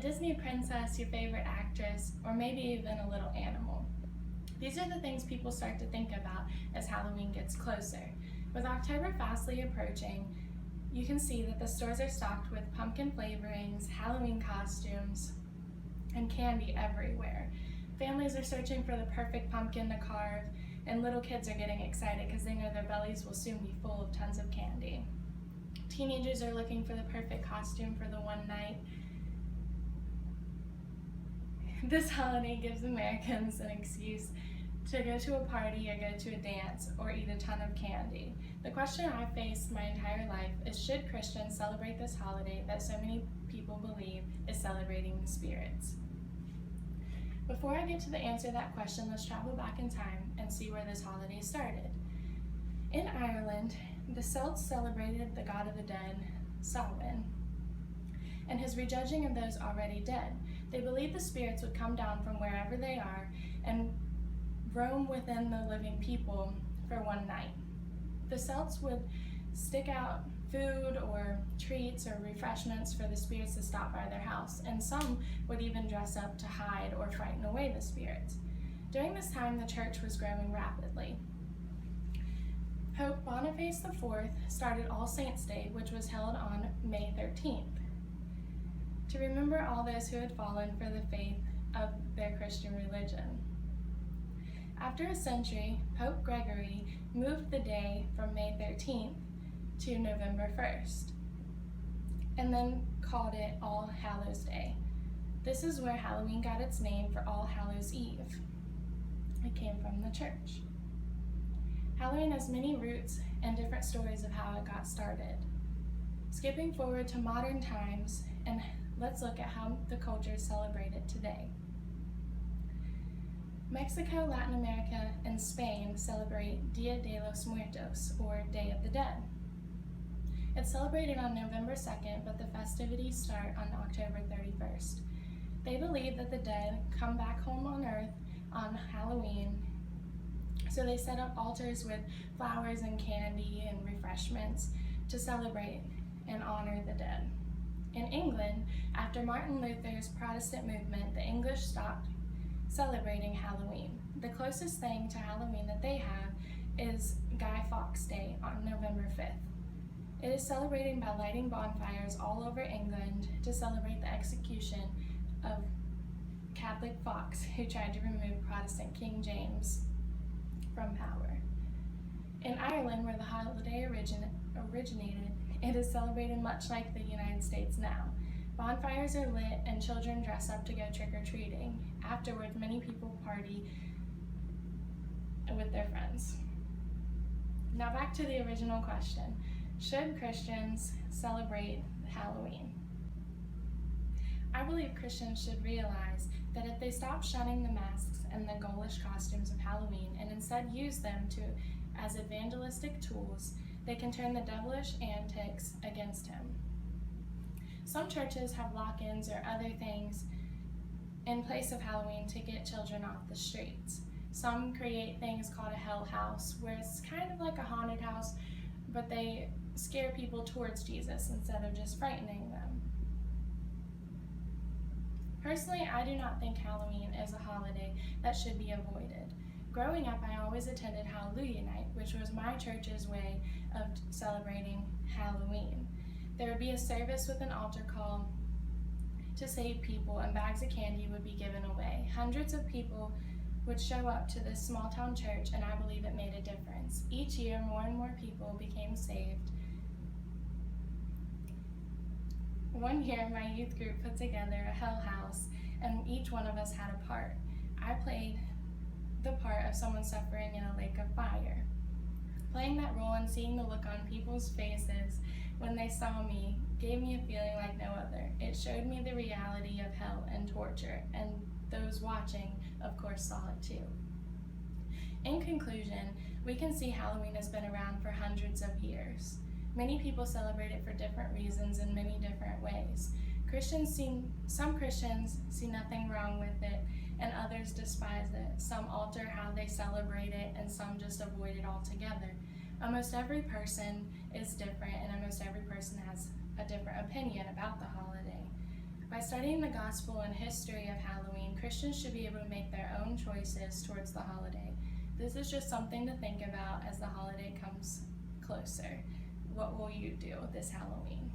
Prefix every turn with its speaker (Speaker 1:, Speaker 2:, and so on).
Speaker 1: Disney princess, your favorite actress, or maybe even a little animal. These are the things people start to think about as Halloween gets closer. With October fastly approaching, you can see that the stores are stocked with pumpkin flavorings, Halloween costumes, and candy everywhere. Families are searching for the perfect pumpkin to carve, and little kids are getting excited because they know their bellies will soon be full of tons of candy. Teenagers are looking for the perfect costume for the one night. This holiday gives Americans an excuse to go to a party or go to a dance or eat a ton of candy. The question I've faced my entire life is, should Christians celebrate this holiday that so many people believe is celebrating the spirits? Before I get to the answer to that question, let's travel back in time and see where this holiday started. In Ireland, the Celts celebrated the god of the dead, Samhain, and his rejudging of those already dead. They believed the spirits would come down from wherever they are and roam within the living people for one night. The Celts would stick out food or treats or refreshments for the spirits to stop by their house, and some would even dress up to hide or frighten away the spirits. During this time, the church was growing rapidly. Pope Boniface IV started All Saints' Day, which was held on May 13th, to remember all those who had fallen for the faith of their Christian religion. After a century, Pope Gregory moved the day from May 13th to November 1st, and then called it All Hallows Day. This is where Halloween got its name for All Hallows Eve. It came from the church. Halloween has many roots and different stories of how it got started. Skipping forward to modern times, and let's look at how the cultures celebrate it today. Mexico, Latin America, and Spain celebrate Dia de los Muertos, or Day of the Dead. It's celebrated on November 2nd, but the festivities start on October 31st. They believe that the dead come back home on Earth on Halloween, so they set up altars with flowers and candy and refreshments to celebrate and honor the dead. In England, after Martin Luther's Protestant movement, the English stopped celebrating Halloween. The closest thing to Halloween that they have is Guy Fawkes Day on November 5th. It is celebrated by lighting bonfires all over England to celebrate the execution of Catholic Fawkes, who tried to remove Protestant King James from power. In Ireland, where the holiday originated, it is celebrated much like the United States now. Bonfires are lit and children dress up to go trick-or-treating. Afterwards, many people party with their friends. Now back to the original question. Should Christians celebrate Halloween? I believe Christians should realize that if they stop shunning the masks and the ghoulish costumes of Halloween and instead use them as evangelistic tools, they can turn the devilish antics against him. Some churches have lock-ins or other things in place of Halloween to get children off the streets. Some create things called a hell house, where it's kind of like a haunted house, but they scare people towards Jesus instead of just frightening them. Personally, I do not think Halloween is a holiday that should be avoided. Growing up, I always attended Hallelujah Night, which was my church's way of celebrating Halloween. There would be a service with an altar call to save people, and bags of candy would be given away. Hundreds of people would show up to this small town church, and I believe it made a difference. Each year, more and more people became saved. One year, my youth group put together a hell house, and each one of us had a part. I played the part of someone suffering in a lake of fire. Playing that role and seeing the look on people's faces when they saw me gave me a feeling like no other. It showed me the reality of hell and torture, and those watching, of course, saw it too. In conclusion, we can see Halloween has been around for hundreds of years. Many people celebrate it for different reasons in many different ways. Some Christians see nothing wrong with it, and others despise it. Some alter how they celebrate it, and some just avoid it altogether. Almost every person is different, and almost every person has a different opinion about the holiday. By studying the gospel and history of Halloween, Christians should be able to make their own choices towards the holiday. This is just something to think about as the holiday comes closer. What will you do this Halloween?